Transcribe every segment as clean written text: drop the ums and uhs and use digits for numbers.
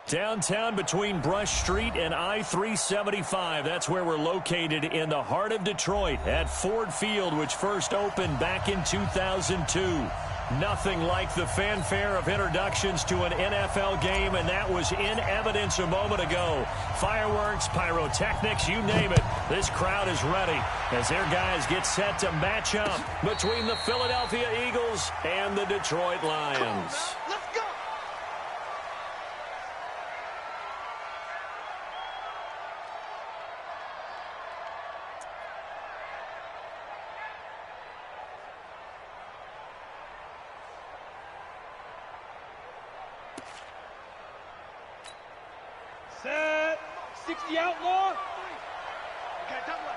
Downtown between Brush Street and I-375. That's where we're located in the heart of Detroit at Ford Field, which first opened back in 2002. Nothing like the fanfare of introductions to an NFL game, and that was in evidence a moment ago. Fireworks, pyrotechnics, you name it. This crowd is ready as their guys get set to match up between the Philadelphia Eagles and the Detroit Lions. Let's go! Set. 60 Outlaw. Okay, double up.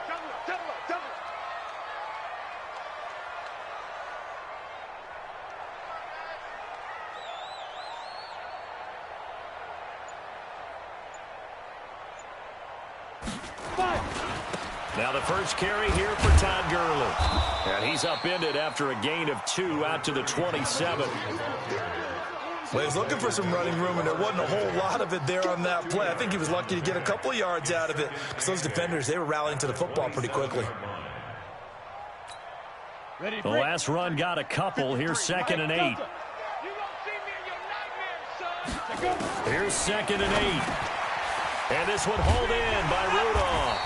Now the first carry here for Todd Gurley. And he's upended after a gain of 2 out to the 27. Well, he was looking for some running room, and there wasn't a whole lot of it there on that play. I think he was lucky to get a couple of yards out of it because those defenders, they were rallying to the football pretty quickly. The last run got a couple. Here's 2nd and 8. Here's 2nd and 8. And this one hauled in by Rudolph.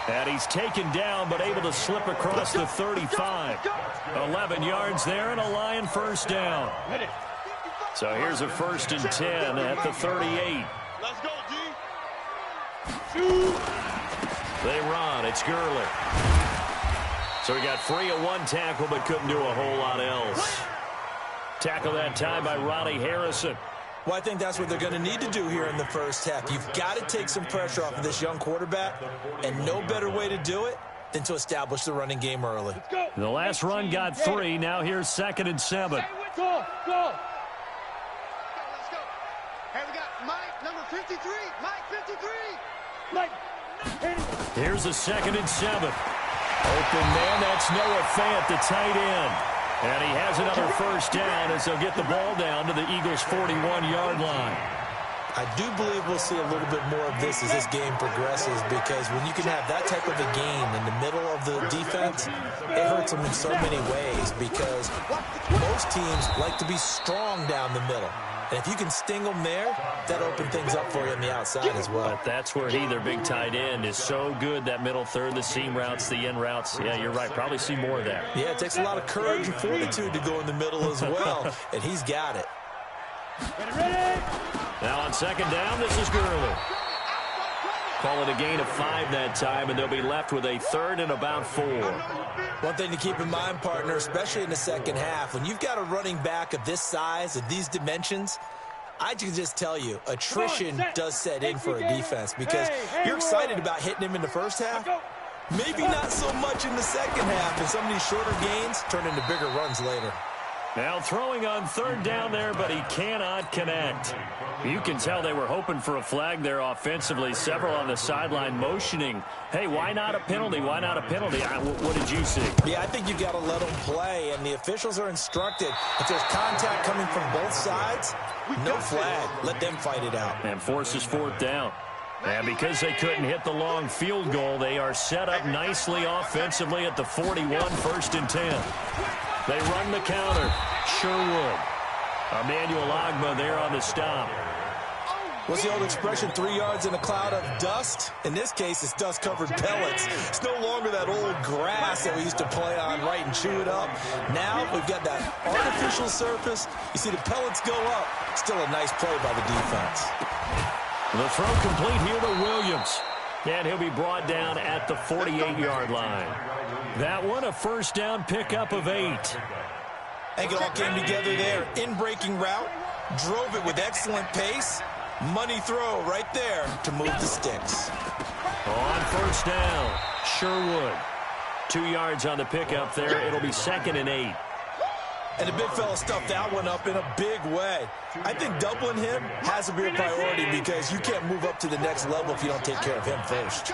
And he's taken down but able to slip across the 35. 11 yards there and a Lion first down. So here's a 1st and 10 at the 38. Let's go, D. They run. It's Gurley. So he got free of 1 tackle but couldn't do a whole lot else. Tackle that time by Ronnie Harrison. Well, I think that's what they're going to need to do here in the first half. You've got to take some pressure off of this young quarterback, and no better way to do it than to establish the running game early. The last run got 3. Now here's 2nd and 7. Go. Let's go. Hey, we got Mike, number 53. Mike, 53. Mike. Here's a 2nd and 7. Open man, that's Noah Fant, the tight end. And he has another first down as they'll get the ball down to the Eagles' 41-yard line. I do believe we'll see a little bit more of this as this game progresses, because when you can have that type of a game in the middle of the defense, it hurts them in so many ways, because most teams like to be strong down the middle. And if you can sting them there, that opens things up for you on the outside as well. But that's where he, their big tight end, is so good, that middle third, the seam routes, the in routes. Yeah, you're right. Probably see more of that. Yeah, it takes a lot of courage and fortitude to go in the middle as well, and he's got it. Ready. Now on 2nd down, this is Gurley. Call it a gain of 5 that time, and they'll be left with a 3rd and about 4. One thing to keep in mind, partner, especially in the second half, when you've got a running back of this size, of these dimensions, I can just tell you, attrition does set in for a defense, because you're excited about hitting him in the first half. Maybe not so much in the second half, and some of these shorter gains turn into bigger runs later. Now throwing on 3rd down there, but he cannot connect. You can tell they were hoping for a flag there offensively. Several on the sideline motioning, hey, why not a penalty? Why not a penalty? What did you see? Yeah, I think you've got to let them play, and the officials are instructed. If there's contact coming from both sides, no flag. Let them fight it out. And forces 4th down. And because they couldn't hit the long field goal, they are set up nicely offensively at the 41, 1st and 10. They run the counter. Sherwood. Emmanuel Ogbah there on the stop. What's the old expression, 3 yards in a cloud of dust? In this case, it's dust-covered pellets. It's no longer that old grass that we used to play on, right, and chew it up. Now we've got that artificial surface. You see the pellets go up. Still a nice play by the defense. The throw complete here to Williams. And he'll be brought down at the 48-yard line. That one, a first down pickup of 8. I think it all came together there. In-breaking route, drove it with excellent pace. Money throw right there to move the sticks. On first down, Sherwood. 2 yards on the pickup there. It'll be 2nd and 8. And the big fella stuffed that one up in a big way. I think doubling him has to be a priority, because you can't move up to the next level if you don't take care of him first.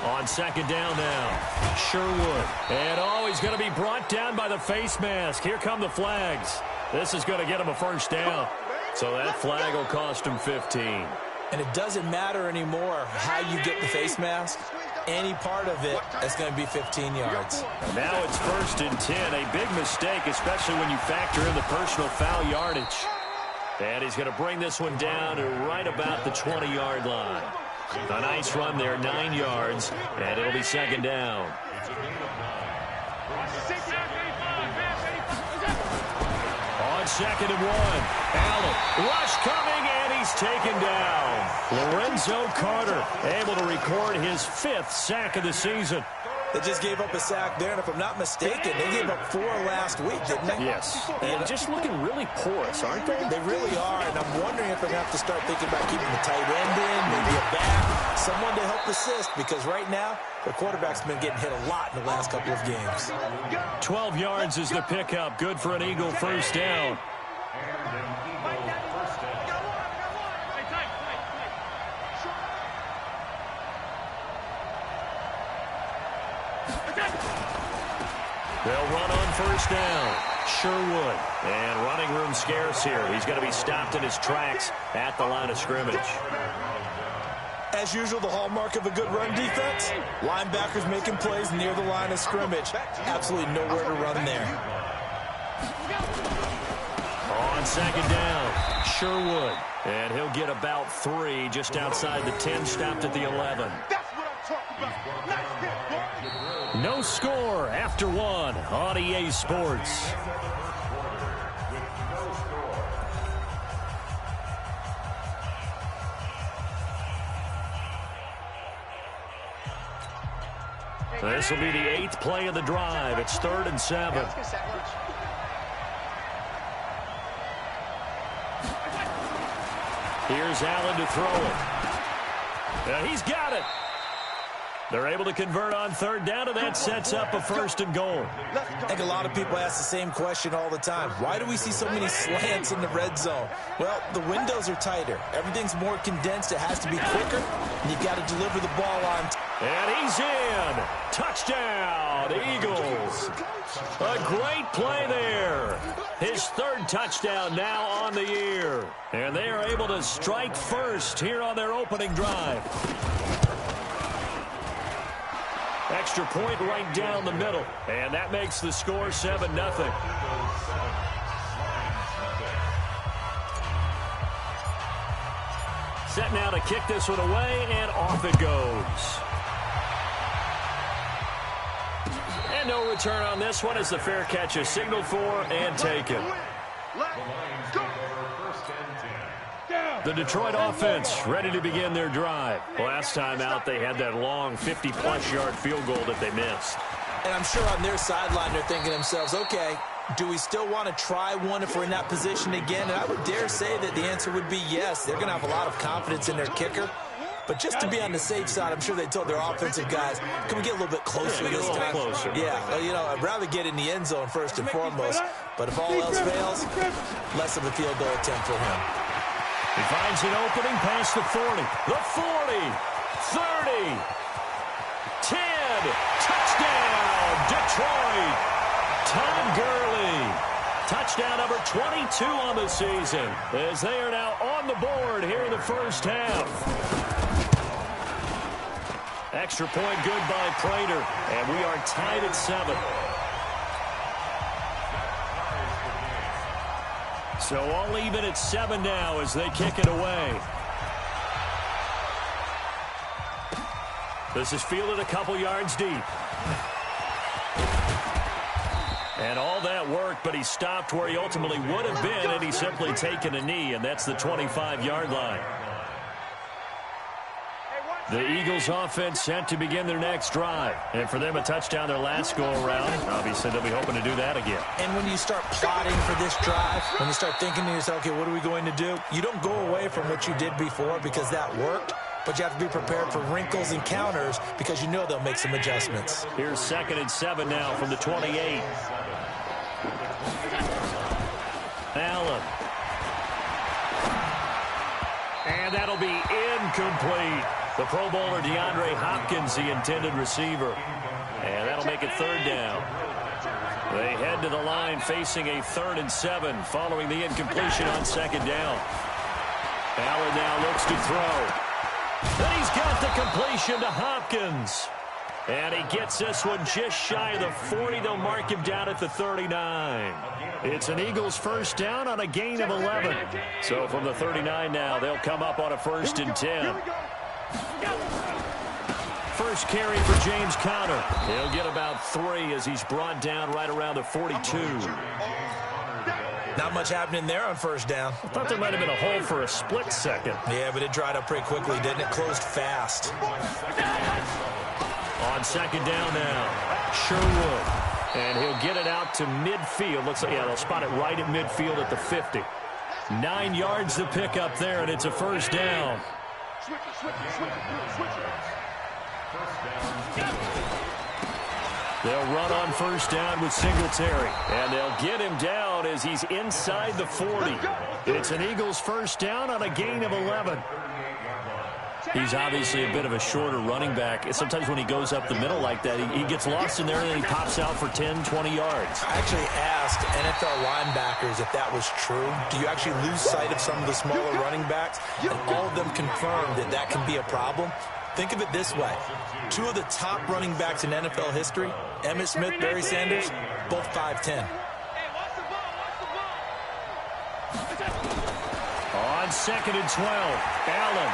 On second down now, Sherwood. And, he's going to be brought down by the face mask. Here come the flags. This is going to get him a first down. So that flag will cost him 15. And it doesn't matter anymore how you get the face mask. Any part of it is going to be 15 yards. Now it's 1st and 10. A big mistake, especially when you factor in the personal foul yardage. And he's going to bring this one down to right about the 20-yard line. A nice run there, 9 yards, and it'll be second down. On second and 1, Allen, rush coming, and he's taken down. Lorenzo Carter able to record his 5th sack of the season. They just gave up a sack there, and if I'm not mistaken, they gave up 4 last week, didn't they? Yes, and just looking really porous, aren't they? They really are, and I'm wondering if they're going to have to start thinking about keeping the tight end in, maybe a back, someone to help assist, because right now, their quarterback's been getting hit a lot in the last couple of games. 12 yards is the pickup, good for an Eagle first down. They'll run on first down. Sherwood. And running room scarce here. He's going to be stopped in his tracks at the line of scrimmage. As usual, the hallmark of a good run defense, linebackers making plays near the line of scrimmage. Absolutely nowhere to run there. On second down, Sherwood. And he'll get about 3 just outside the 10, stopped at the 11. No score after 1 on EA Sports. This will be the 8th play of the drive. It's 3rd and 7. Here's Allen to throw it. He's got it. They're able to convert on 3rd down, and that sets up a 1st and goal. I think a lot of people ask the same question all the time. Why do we see so many slants in the red zone? Well, the windows are tighter. Everything's more condensed. It has to be quicker, and you've got to deliver the ball on time. And he's in. Touchdown, Eagles. A great play there. His 3rd touchdown now on the year. And they are able to strike first here on their opening drive. Extra point right down the middle. And that makes the score 7-0. Set now to kick this one away, and off it goes. And no return on this one as the fair catch is signaled for and taken. The Detroit offense ready to begin their drive. Last time out, they had that long 50-plus yard field goal that they missed. And I'm sure on their sideline, they're thinking to themselves, okay, do we still want to try one if we're in that position again? And I would dare say that the answer would be yes. They're going to have a lot of confidence in their kicker. But just to be on the safe side, I'm sure they told their offensive guys, can we get a little bit closer this time? Closer. Yeah, I'd rather get in the end zone first and foremost. But if all else fails, less of a field goal attempt for him. He finds an opening past the 40. The 40. 30. 10. Touchdown, Detroit. Todd Gurley. Touchdown number 22 on the season as they are now on the board here in the first half. Extra point good by Prater, and we are tied at 7. So all even at 7 now as they kick it away. This is fielded a couple yards deep. And all that work, but he stopped where he ultimately would have been, and he's simply taken a knee, and that's the 25-yard line. The Eagles offense set to begin their next drive. And for them, a touchdown their last go-around. Obviously, they'll be hoping to do that again. And when you start plotting for this drive, when you start thinking to yourself, okay, what are we going to do? You don't go away from what you did before because that worked, but you have to be prepared for wrinkles and counters because you know they'll make some adjustments. Here's 2nd and 7 now from the 28. Allen. And that'll be incomplete. The Pro Bowler DeAndre Hopkins, the intended receiver. And that'll make it 3rd down. They head to the line facing a 3rd and 7 following the incompletion on 2nd down. Allen now looks to throw. And he's got the completion to Hopkins. And he gets this one just shy of the 40. They'll mark him down at the 39. It's an Eagles 1st down on a gain of 11. So from the 39 now, they'll come up on a 1st and 10. First carry for James Conner. He'll get about 3 as he's brought down right around the 42. Not much happening there on 1st down. I thought there might have been a hole for a split second. Yeah, but it dried up pretty quickly, didn't it? Closed fast. On 2nd down now, Sherwood. And he'll get it out to midfield. Looks like, yeah, they'll spot it right at midfield at the 50. 9 yards to pick up there, and it's a 1st down. They'll run on 1st down with Singletary. And they'll get him down as he's inside the 40. It's an Eagles 1st down on a gain of 11. He's obviously a bit of a shorter running back. Sometimes when he goes up the middle like that, he gets lost in there and then he pops out for 10, 20 yards. I actually asked NFL linebackers if that was true. Do you actually lose sight of some of the smaller running backs? And all of them confirmed that that can be a problem. Think of it this way. 2 of the top running backs in NFL history, Emmitt Smith, Barry Sanders, both 5'10". On 2nd and 12, Allen.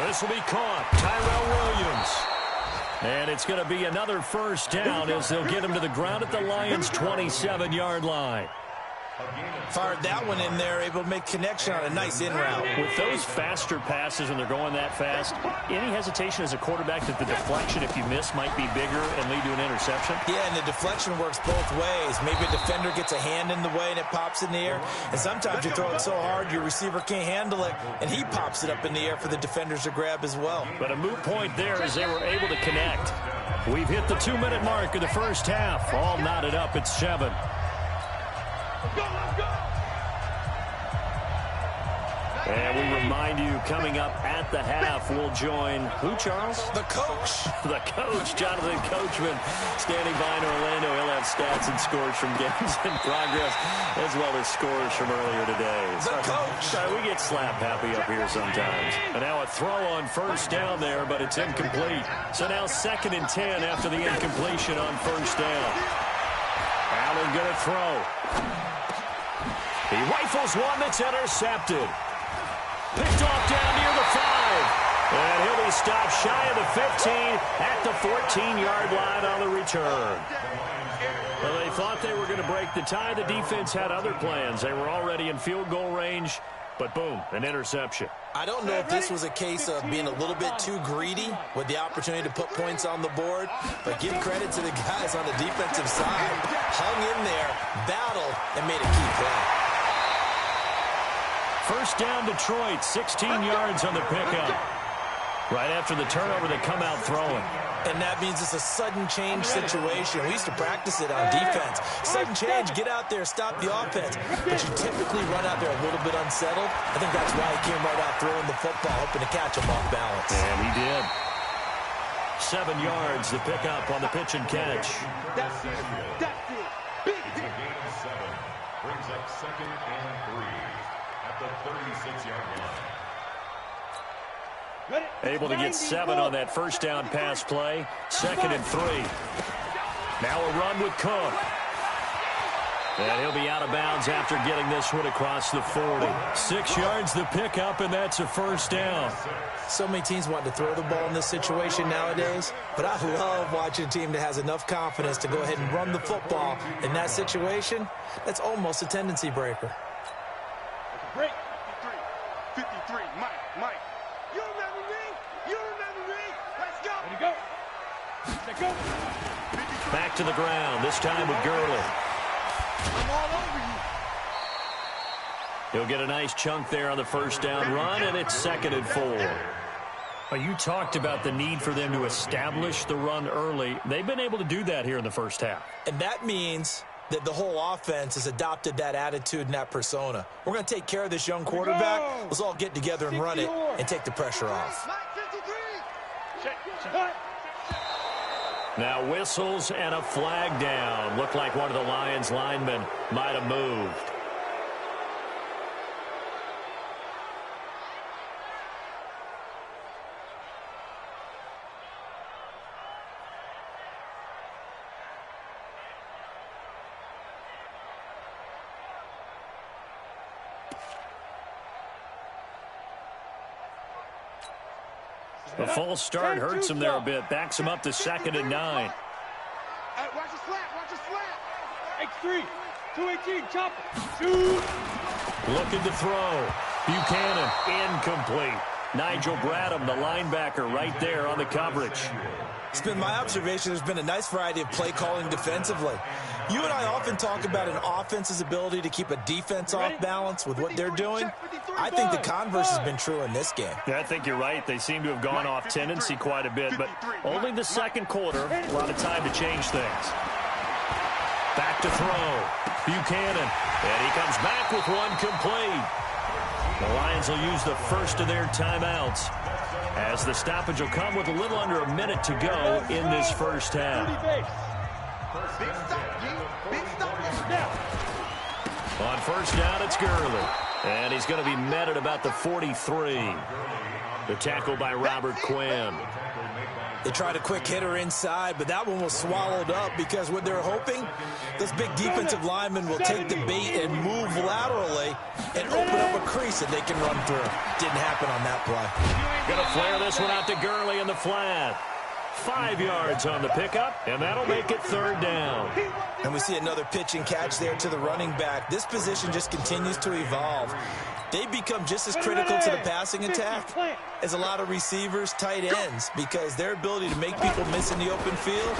This will be caught. Tyrell Williams. And it's going to be another 1st down as they'll get him to the ground at the Lions' 27-yard line. Fired that one in there, able to make connection on a nice in route. With those faster passes when they're going that fast, any hesitation as a quarterback that the deflection, if you miss, might be bigger and lead to an interception? Yeah, and the deflection works both ways. Maybe a defender gets a hand in the way and it pops in the air. And sometimes you throw it so hard your receiver can't handle it, and he pops it up in the air for the defenders to grab as well. But a moot point there as they were able to connect. We've hit the 2-minute mark of the 1st half. All knotted up at 7. And we remind you, coming up at the half, we'll join who, Charles? The coach. The coach, Jonathan Coachman, standing by in Orlando. He'll have stats and scores from games in progress, as well as scores from earlier today. The coach. Sorry, we get slap happy up here sometimes. And now a throw on 1st down there, but it's incomplete. So now 2nd and 10 after the incompletion on 1st down. Allen going to throw. He rifles one that's intercepted. Picked off down near the 5. And he'll be stopped shy of the 15 at the 14-yard line on the return. Well, they thought they were going to break the tie. The defense had other plans. They were already in field goal range, but boom, an interception. I don't know if this was a case of being a little bit too greedy with the opportunity to put points on the board, but give credit to the guys on the defensive side. Hung in there, battled, and made a key play. 1st down Detroit, 16 yards on the pickup. Right after the turnover, they come out throwing. And that means it's a sudden change situation. We used to practice it on defense. Sudden change, get out there, stop the offense. But you typically run out there a little bit unsettled. I think that's why he came right out throwing the football, hoping to catch him off balance. And he did. 7 yards to pick up on the pitch and catch. That's it. That's it. Big hit. Gain of 7 brings up 2nd and 3 at the 36-yard line. Able to get 7 on that 1st down pass play. 2nd and 3. Now a run with Cook. And he'll be out of bounds after getting this one across the 40. 6 yards the pickup, and that's a 1st down. So many teams want to throw the ball in this situation nowadays, but I love watching a team that has enough confidence to go ahead and run the football in that situation. That's almost a tendency breaker. Break. 53, Mike. You remember me? Let's go. Ready to go. Let's go. Back to the ground, this time with Gurley. I'm all over you. He'll get a nice chunk there on the 1st down run, and it's 2nd and 4. Well, you talked about the need for them to establish the run early. They've been able to do that here in the 1st half. And that means that the whole offense has adopted that attitude and that persona. We're going to take care of this young quarterback. Let's all get together and run it and take the pressure off. Now whistles and a flag down. Looked like one of the Lions linemen might have moved. The false start hurts him there a bit. Backs him up to 2nd and 9. Watch the slant. Watch the slant. X3. 218. Chop. Shoot. Looking to throw. Buchanan incomplete. Nigel Bradham, the linebacker, right there on the coverage. It's been my observation there's been a nice variety of play calling defensively. You and I often talk about an offense's ability to keep a defense off balance with what they're doing. I think the converse has been true in this game. Yeah, I think you're right. They seem to have gone off tendency quite a bit, but only the second quarter. A lot of time to change things. Back to throw. Buchanan. And he comes back with one complete. The Lions will use the first of their timeouts, as the stoppage will come with a little under a minute to go in this first half. On first down, it's Gurley. And he's going to be met at about the 43. The tackle by Robert Quinn. They tried a quick hitter inside, but that one was swallowed up because what they're hoping, those big defensive linemen will take the bait and move laterally and open up a crease that they can run through. Didn't happen on that play. Going to flare this one out to Gurley in the flat. 5 yards on the pickup, and that'll make it 3rd down. And we see another pitch and catch there to the running back. This position just continues to evolve. They become just as critical to the passing attack as a lot of receivers, tight ends, because their ability to make people miss in the open field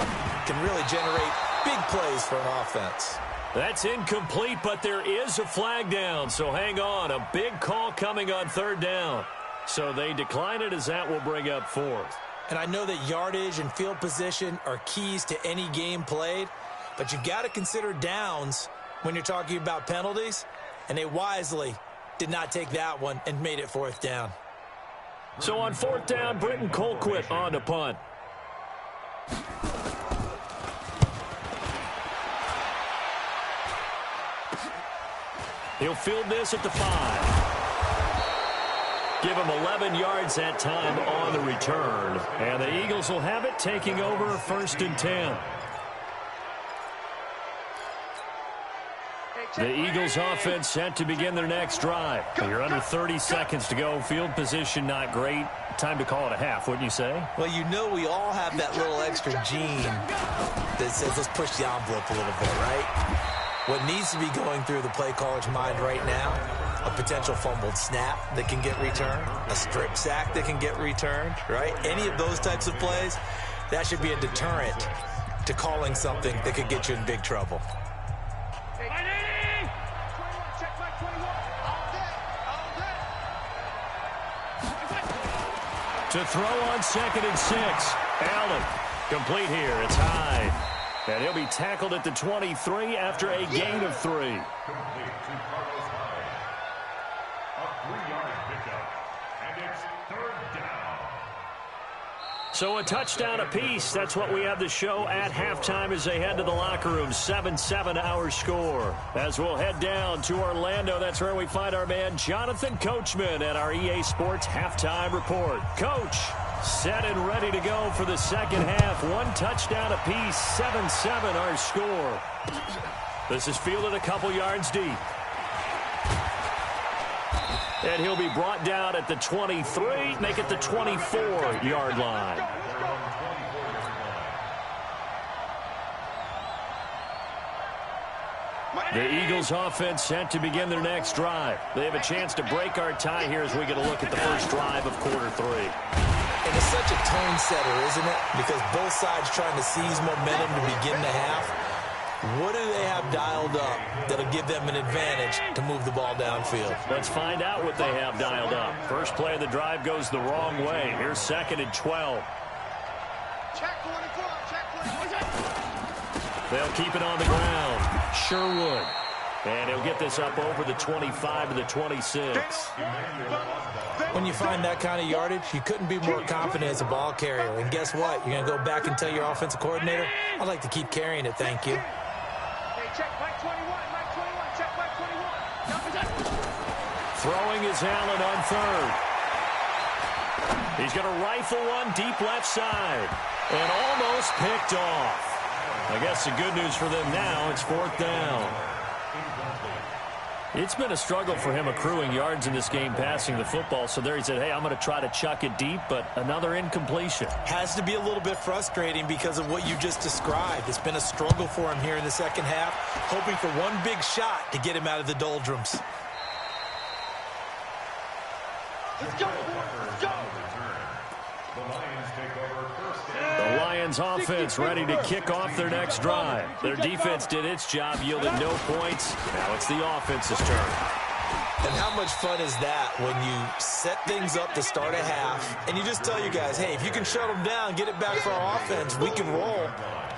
can really generate big plays for an offense. That's incomplete, but there is a flag down, so hang on. A big call coming on 3rd down. So they decline it, as that will bring up 4th. And I know that yardage and field position are keys to any game played, but you've got to consider downs when you're talking about penalties, and they wisely did not take that one and made it 4th down. So on 4th down, Britton Colquitt on to punt. He'll field this at the 5. Give him 11 yards that time on the return. And the Eagles will have it, taking over 1st and 10. The Eagles offense set to begin their next drive. You're under 30 seconds to go. Field position not great. Time to call it a half, wouldn't you say? Well, you know we all have that little extra gene that says let's push the envelope a little bit, right? What needs to be going through the play caller's mind right now, a potential fumbled snap that can get returned, a strip sack that can get returned, right? Any of those types of plays, that should be a deterrent to calling something that could get you in big trouble. To throw on 2nd and 6. Allen, complete here. It's Hyde. And he'll be tackled at the 23 after a gain of 3. Complete to Carlos Hyde. A 3-yard pickup. And it's 3rd down. So a touchdown apiece. That's what we have to show at halftime as they head to the locker room. 7-7 our score. As we'll head down to Orlando, that's where we find our man Jonathan Coachman at our EA Sports Halftime Report. Coach, set and ready to go for the second half. 1 touchdown apiece. 7-7 our score. This is fielded a couple yards deep. And he'll be brought down at the 23, make it the 24-yard line. The Eagles offense set to begin their next drive. They have a chance to break our tie here as we get a look at the first drive of quarter 3. And it's such a tone setter, isn't it? Because both sides trying to seize momentum to begin the half. What do they have dialed up that'll give them an advantage to move the ball downfield? Let's find out what they have dialed up. First play of the drive goes the wrong way. Here's 2nd and 12. Check 24. Check 24. They'll keep it on the ground. Sure would. And he'll get this up over the 25 to the 26. When you find that kind of yardage, you couldn't be more confident as a ball carrier. And guess what? You're going to go back and tell your offensive coordinator, I'd like to keep carrying it, thank you. Hey, check Mike 21, Mike 21, check Mike 21. Throwing is Allen on third. He's going to rifle one deep left side. And almost picked off. I guess the good news for them now, it's fourth down. It's been a struggle for him accruing yards in this game passing the football. So there he said, hey, I'm going to try to chuck it deep, but another incompletion. Has to be a little bit frustrating because of what you just described. It's been a struggle for him here in the second half, hoping for one big shot to get him out of the doldrums. Let's go, let's go. The Lions offense ready to kick off their next drive. Their defense did its job, yielded no points. Now it's the offense's turn. And how much fun is that when you set things up to start a half and you just tell you guys, hey, if you can shut them down, get it back for our offense, we can roll.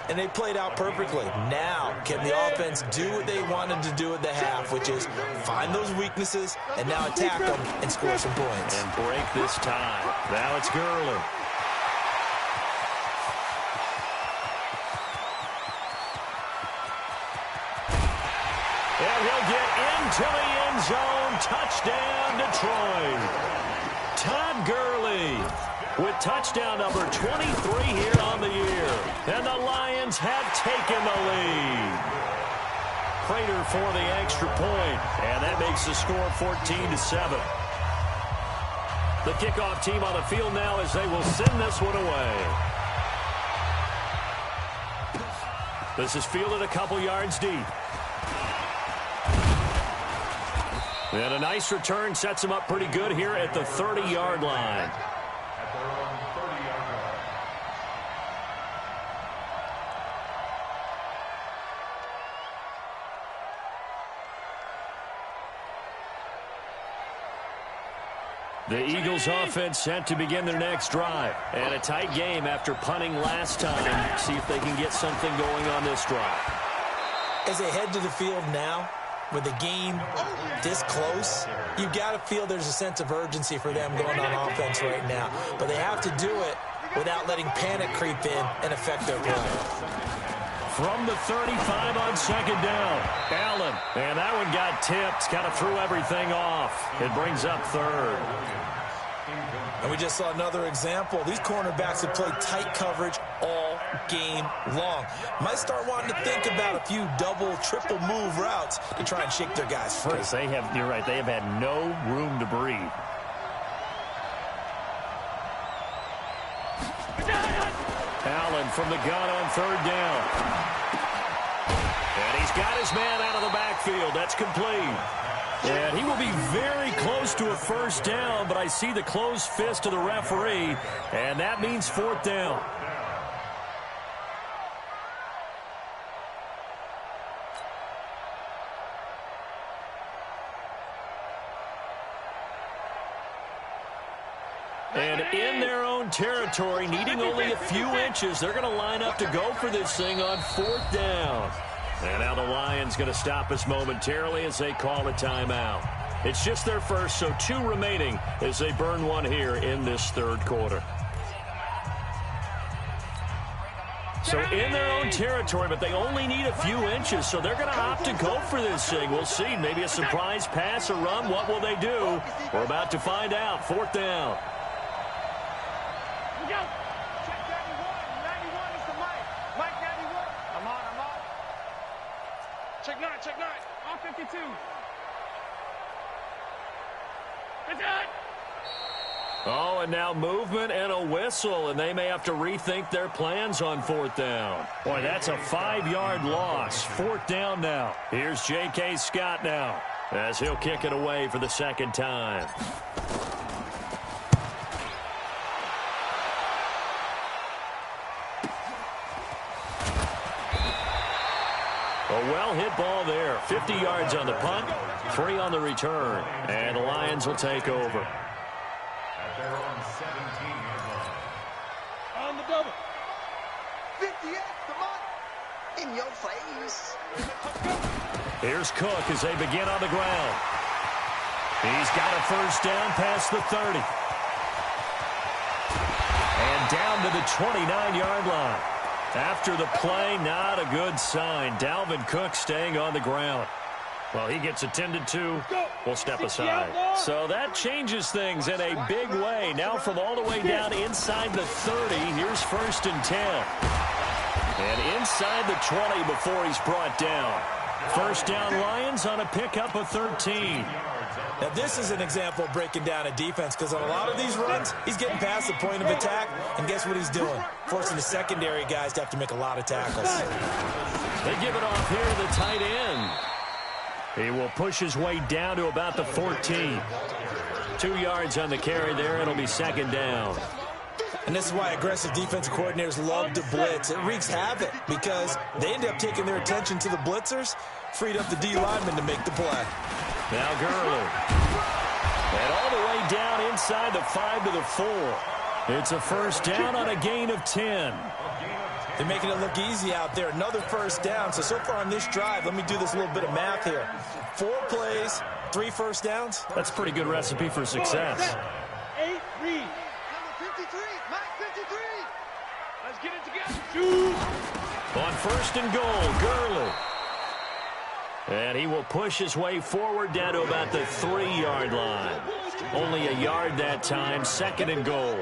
And they played out perfectly. Now, can the offense do what they wanted to do at the half, which is find those weaknesses and now attack them and score some points. And break this tie. Now it's Gurley. And he'll get into the end zone. Touchdown, Detroit. Todd Gurley with touchdown number 23 here on the year. And the Lions have taken the lead. Prater for the extra point. And that makes the score 14-7. The kickoff team on the field now as they will send this one away. This is fielded a couple yards deep. And a nice return sets him up pretty good here at the 30-yard line. The Eagles offense set to begin their next drive. And a tight game after punting last time. See if they can get something going on this drive. As they head to the field now, with the game this close, you've got to feel there's a sense of urgency for them going on offense right now. But they have to do it without letting panic creep in and affect their play. From the 35 on second down, Allen. And that one got tipped, kind of threw everything off. It brings up third. And we just saw another example. These cornerbacks have played tight coverage all game long. Might start wanting to think about a few double, triple move routes to try and shake their guys free. They have, you're right, they have had no room to breathe. Allen from the gun on third down. And he's got his man out of the backfield. That's complete. And he will be very close to a first down, but I see the closed fist of the referee, and that means fourth down. And in their own territory, needing only a few inches, they're going to line up to go for this thing on fourth down. And now the Lions going to stop us momentarily as they call a timeout. It's just their first, so 2 remaining as they burn one here in this third quarter. So in their own territory, but they only need a few inches, so they're going to opt to go for this thing. We'll see. Maybe a surprise pass or run. What will they do? We're about to find out. Fourth down. Check 91. 91 is the Mike. Mike 91. I'm on. Check 9. On 52. It's it. Oh, and now movement and a whistle, and they may have to rethink their plans on fourth down. Boy, that's a 5-yard loss. Fourth down now. Here's J.K. Scott now as he'll kick it away for the second time. A well-hit ball there. 50 yards on the punt, 3 on the return, and the Lions will take over. At their own 17-yard line. On the double. 58, come on. In your face. Here's Cook as they begin on the ground. He's got a first down past the 30. And down to the 29-yard line. After the play, not a good sign. Dalvin Cook staying on the ground. Well, he gets attended to. We'll step aside. So that changes things in a big way. Now from all the way down inside the 30, here's 1st and 10. And inside the 20 before he's brought down. First down Lions on a pickup of 13. Now, this is an example of breaking down a defense because on a lot of these runs, he's getting past the point of attack, and guess what he's doing? Forcing the secondary guys to have to make a lot of tackles. They give it off here to the tight end. He will push his way down to about the 14. 2 yards on the carry there. It'll be 2nd down. And this is why aggressive defensive coordinators love to blitz. It wreaks havoc because they end up taking their attention to the blitzers, freed up the D lineman to make the play. Now Gurley. And all the way down inside the 5 to the 4. It's a first down on a gain of 10. They're making it look easy out there. Another first down. So far on this drive, let me do this little bit of math here. 4 plays, 3 first downs. That's a pretty good recipe for success. 8 read. Number 53, Mike 53. Let's get it together. Shoot. On 1st and goal, Gurley. And he will push his way forward down to about the 3-yard line. Only a yard that time, 2nd and goal.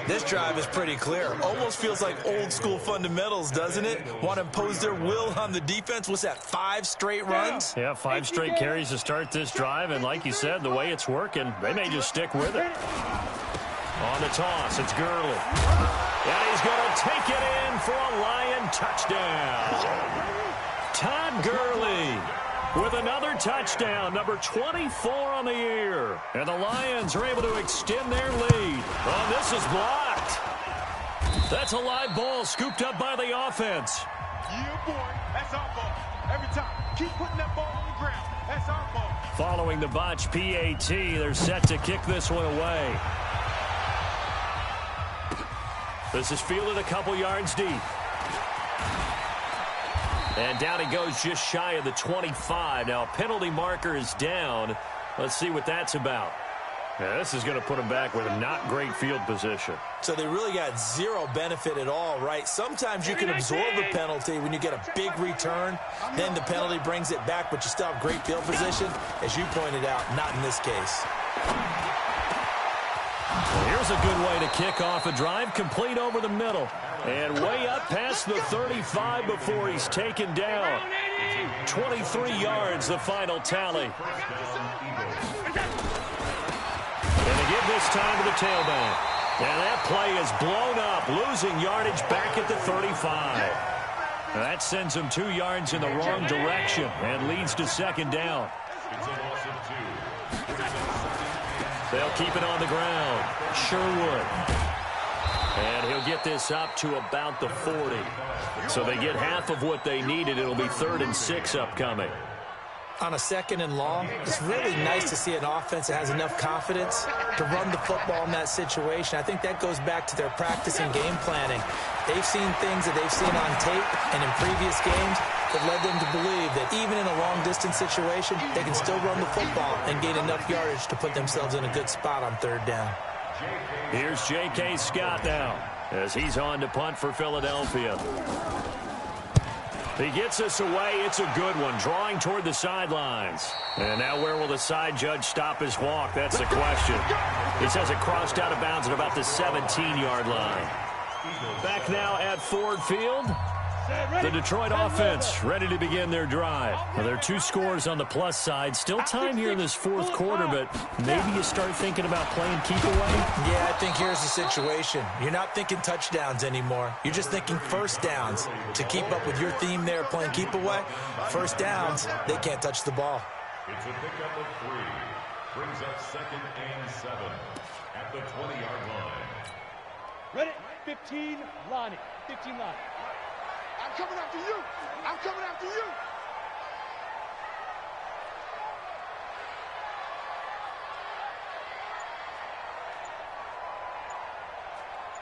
This drive is pretty clear. Almost feels like old school fundamentals, doesn't it? Want to impose their will on the defense. What's that, 5 straight runs? Yeah, 5 straight carries to start this drive. And like you said, the way it's working, they may just stick with it. On the toss, it's Gurley. And he's going to take it in for a Lion touchdown. Todd Gurley with another touchdown, number 24 on the year. And the Lions are able to extend their lead. Oh, this is blocked. That's a live ball scooped up by the offense. Yeah, boy. That's our ball. Every time. Keep putting that ball on the ground. That's our ball. Following the botch PAT, they're set to kick this one away. This is fielded a couple yards deep. And down he goes just shy of the 25. Now, a penalty marker is down. Let's see what that's about. Yeah, this is going to put him back with a not great field position. So they really got 0 benefit at all, right? Sometimes you can absorb a penalty when you get a big return. Then the penalty brings it back, but you still have great field position. As you pointed out, not in this case. Well, here's a good way to kick off a drive, complete over the middle. And way up past the 35 before he's taken down. 23 yards, the final tally. And they give this time to the tailback. And that play is blown up, losing yardage back at the 35. And that sends him 2 yards in the wrong direction and leads to 2nd down. They'll keep it on the ground. Sherwood. And he'll get this up to about the 40. So they get half of what they needed. It'll be 3rd and 6 upcoming. On a 2nd and long, it's really nice to see an offense that has enough confidence to run the football in that situation. I think that goes back to their practice and game planning. They've seen things that they've seen on tape and in previous games that led them to believe that even in a long-distance situation, they can still run the football and gain enough yardage to put themselves in a good spot on 3rd down. Here's J.K. Scott now as he's on to punt for Philadelphia. He gets us away. It's a good one, drawing toward the sidelines. And now where will the side judge stop his walk? That's the question. He says it crossed out of bounds at about the 17-yard line. Back now at Ford Field. The Detroit offense ready to begin their drive. Well, there are 2 scores on the plus side. Still time here in this 4th quarter, but maybe you start thinking about playing keep away? Yeah, I think here's the situation. You're not thinking touchdowns anymore. You're just thinking first downs. To keep up with your theme there, playing keep away, first downs, they can't touch the ball. It's a pickup of 3. Brings up 2nd and 7 at the 20-yard line. Ready? 15, Lonnie. 15, Lonnie. I'm coming after you. I'm coming after you.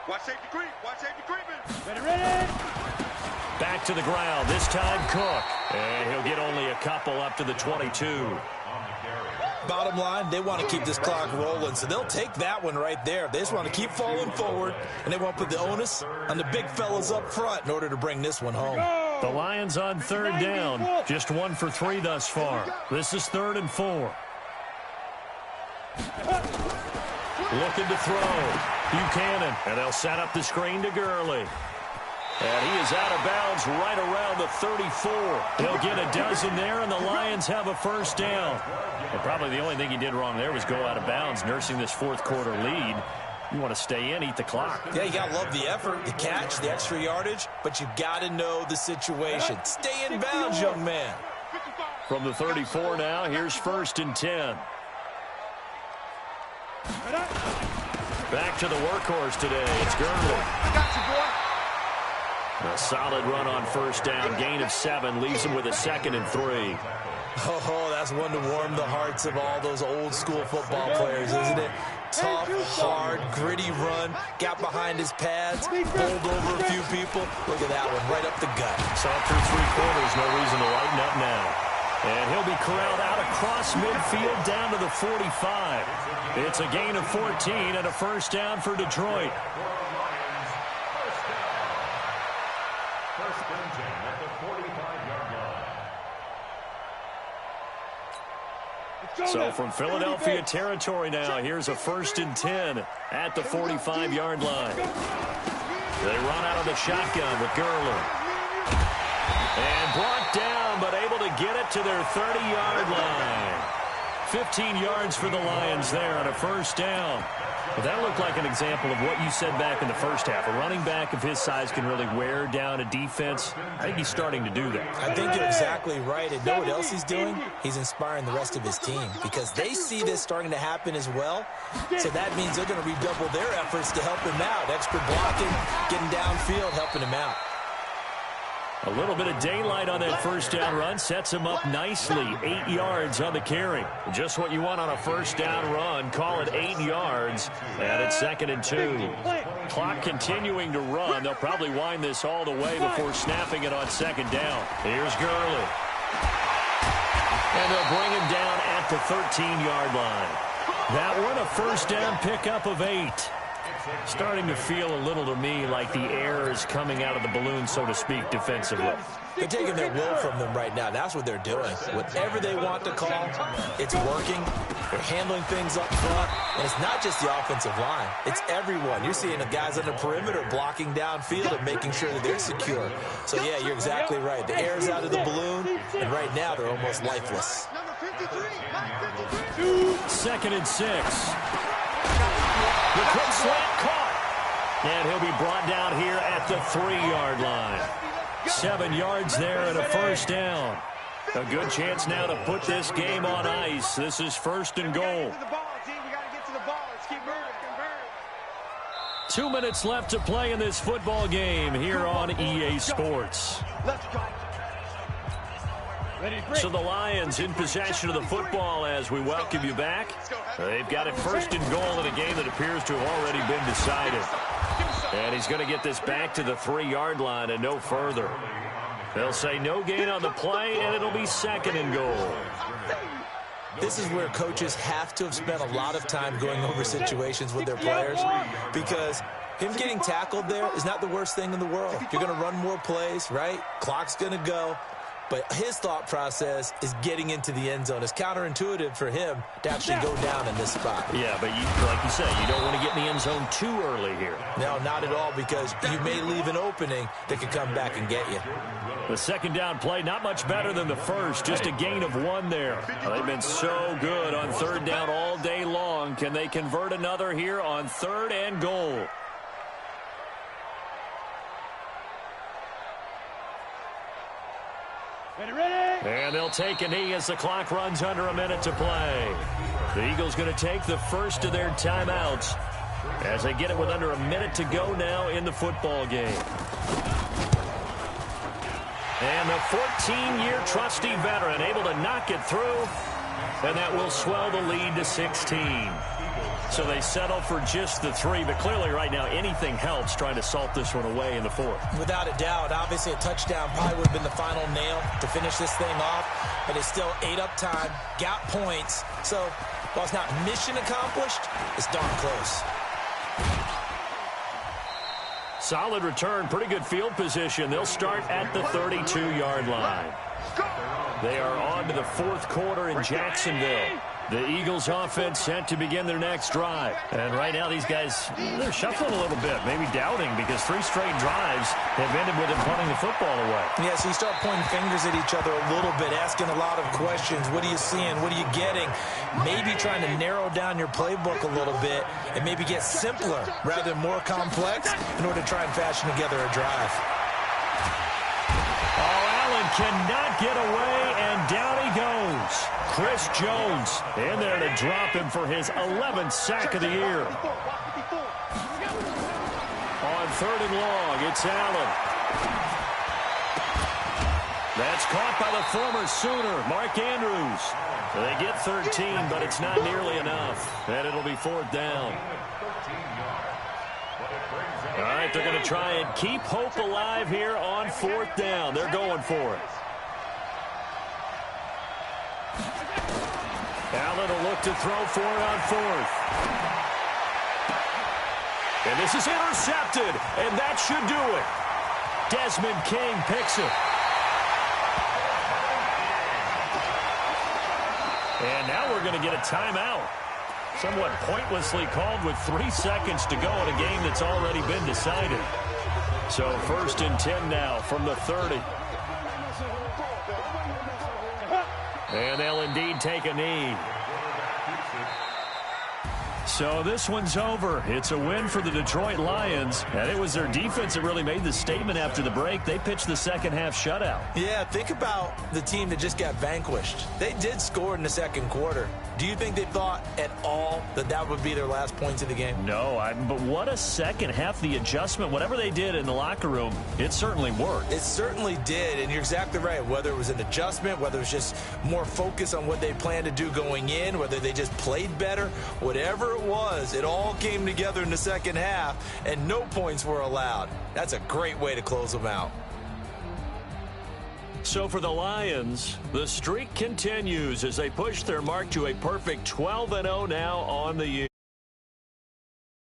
Watch safety creep. Watch safety creeping. Ready, ready. Back to the ground. This time Cook. And he'll get only a couple up to the 22. Bottom line, they want to keep this clock rolling, so they'll take that one right there. They just want to keep falling forward, and they want to put the onus on the big fellas up front in order to bring this one home. The Lions on third down. Just 1 for 3 thus far. This is 3rd and 4. Looking to throw. Buchanan. And they'll set up the screen to Gurley. And he is out of bounds right around the 34. He'll get a dozen there, and the Lions have a first down. And probably the only thing he did wrong there was go out of bounds, nursing this fourth quarter lead. You want to stay in, eat the clock. Yeah, you got to love the effort, the catch, the extra yardage, but you got to know the situation. Stay in bounds, young man. From the 34 now, here's 1st and 10. Back to the workhorse today. It's Gurley. I got you, boy. A solid run on first down. Gain of 7 leaves him with a 2nd and 3. Oh, that's one to warm the hearts of all those old school football players, isn't it? Tough, hard, gritty run. Got behind his pads, bowled over a few people. Look at that one, right up the gut. Saw through 3 quarters. No reason to lighten up now. And he'll be corralled out across midfield down to the 45. It's a gain of 14 and a first down for Detroit. First and 10 at the 45-yard line. So from Philadelphia territory now, here's a 1st and 10 at the 45-yard line. They run out of the shotgun with Gurley. And brought down, but able to get it to their 30-yard line. 15 yards for the Lions there on a first down. But that looked like an example of what you said back in the first half. A running back of his size can really wear down a defense. I think he's starting to do that. I think you're exactly right. And know what else he's doing? He's inspiring the rest of his team because they see this starting to happen as well. So that means they're going to redouble their efforts to help him out. Extra blocking, getting downfield, helping him out. A little bit of daylight on that first down run sets him up nicely. 8 yards on the carry. Just what you want on a first down run. Call it 8 yards. And it's 2nd and 2. Clock continuing to run. They'll probably wind this all the way before snapping it on 2nd down. Here's Gurley. And they'll bring him down at the 13-yard line. That one, a first down pickup of 8. Starting to feel a little to me like the air is coming out of the balloon, so to speak, defensively. They're taking their will from them right now. That's what they're doing. Whatever they want to call, it's working. They're handling things up front. And it's not just the offensive line. It's everyone. You're seeing the guys on the perimeter blocking downfield and making sure that they're secure. So, yeah, you're exactly right. The air's out of the balloon, and right now they're almost lifeless. Number 53, Mike 53. 2nd and 6. The quick slant caught. And he'll be brought down here at the 3-yard line. 7 yards there and a first down. A good chance now to put this game on ice. This is 1st and goal. 2 minutes left to play in this football game here on EA Sports. So the Lions in possession of the football as we welcome you back. They've got it 1st and goal in a game that appears to have already been decided. And he's going to get this back to the 3-yard line and no further. They'll say no gain on the play, and it'll be 2nd and goal. This is where coaches have to have spent a lot of time going over situations with their players because him getting tackled there is not the worst thing in the world. You're going to run more plays, right? Clock's going to go. But his thought process is getting into the end zone. It's counterintuitive for him to actually go down in this spot. Yeah, but like you said, you don't want to get in the end zone too early here. No, not at all, because you may leave an opening that could come back and get you. The 2nd down play, not much better than the first. Just a gain of 1 there. They've been so good on 3rd down all day long. Can they convert another here on 3rd and goal? And they'll take a knee as the clock runs under a minute to play. The Eagles going to take the first of their timeouts as they get it with under a minute to go now in the football game. And the 14-year trusty veteran able to knock it through, and that will swell the lead to 16. So they settle for just the 3, but clearly right now anything helps trying to salt this one away in the 4th. Without a doubt, obviously a touchdown probably would have been the final nail to finish this thing off, but it's still 8 up time, got points. So while it's not mission accomplished, it's darn close. Solid return, pretty good field position. They'll start at the 32-yard line. They are on to the 4th quarter in Jacksonville. The Eagles offense set to begin their next drive. And right now these guys, they're shuffling a little bit, maybe doubting, because 3 straight drives have ended with them punting the football away. Yeah, so you start pointing fingers at each other a little bit, asking a lot of questions. What are you seeing? What are you getting? Maybe trying to narrow down your playbook a little bit and maybe get simpler rather than more complex in order to try and fashion together a drive. Oh, Allen cannot get away, and down he goes. Chris Jones in there to drop him for his 11th sack of the year. On 3rd and long, it's Allen. That's caught by the former Sooner, Mark Andrews. They get 13, but it's not nearly enough, and it'll be 4th down. All right, they're going to try and keep hope alive here on 4th down. They're going for it. Allen will look to throw for it on 4th. And this is intercepted, and that should do it. Desmond King picks it. And now we're going to get a timeout. Somewhat pointlessly called with 3 seconds to go in a game that's already been decided. So 1st and 10 now from the 30. And they'll indeed take a knee. So this one's over. It's a win for the Detroit Lions, and it was their defense that really made the statement after the break. They pitched the second-half shutout. Yeah, think about the team that just got vanquished. They did score in the 2nd quarter. Do you think they thought at all that that would be their last points of the game? No, but what a second half. The adjustment, whatever they did in the locker room, it certainly worked. It certainly did, and you're exactly right. Whether it was an adjustment, whether it was just more focus on what they planned to do going in, whether they just played better, whatever it was, it all came together in the second half, and no points were allowed. That's a great way to close them out. So for the Lions, the streak continues as they push their mark to a perfect 12-0 now on the year.